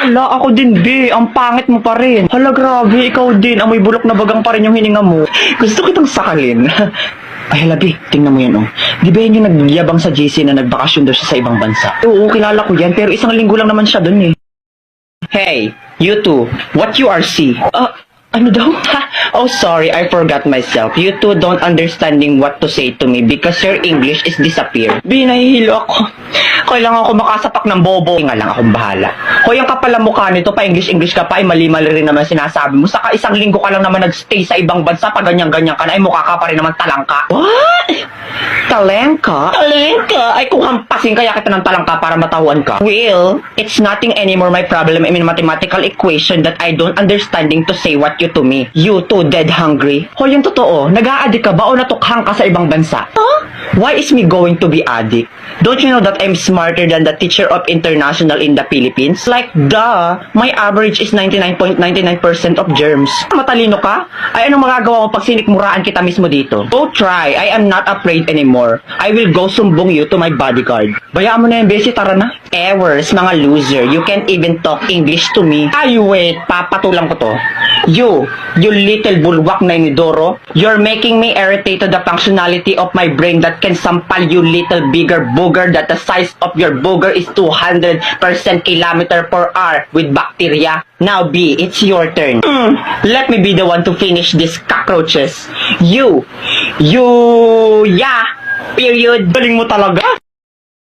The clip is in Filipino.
Hala, ako din, be. Ang pangit mo pa rin. Hala, grabe. Ikaw din. Amoy bulok na bagang pa rin yung hininga mo. Gusto kitang sakalin. Ay, hala, be. Tingnan mo yan, oh. Di ba yun yung nagyabang sa JC na nagbakasyon daw siya sa ibang bansa? Oo, kilala ko yan. Pero isang linggo lang naman siya dun, eh. Hey, you two. What you are see? Ano daw? Oh, sorry, I forgot myself. You two don't understanding what to say to me because your English is disappear. Binahihilo ako. Kailangan ako makasapak ng bobo. Nga lang akong bahala. Hoy, ang kapal ang mukha nito, pa English ka pa, ay mali-mali rin naman sinasabi mo. Saka isang linggo ka lang naman nagstay sa ibang bansa, pa ganyan-ganyan ka na, ay mukha ka pa rin naman talangka. What? Talengka? Talengka? Ay kung hampasin kaya kita ng talangka para matauhan ka. Well, it's nothing anymore my problem in mathematical equation that I don't understanding to say what you to me. You too dead hungry. Hoy, yung totoo, nag-a-addict ka ba o natukhang ka sa ibang bansa? Huh? Why is me going to be addict? Don't you know that I'm smarter than the teacher of international in the Philippines? Like, duh, my average is 99.99% of germs. Matalino ka? Ay, anong magagawa mo pag sinikmuraan kita mismo dito? Go try, I am not afraid anymore. I will go sumbong you to my bodyguard. Bayaan mo na yung besi, tara na. Ewers, mga loser, you can't even talk English to me. Ay, wait, papatulang ko to. You little bulwak na inidoro, you're making me irritate to the functionality of my brain that can sampal you little bigger booger that the size of your booger is 200% kilometer per hour with bacteria. Now B, it's your turn. Let me be the one to finish these cockroaches. Yeah, period. Galing mo talaga.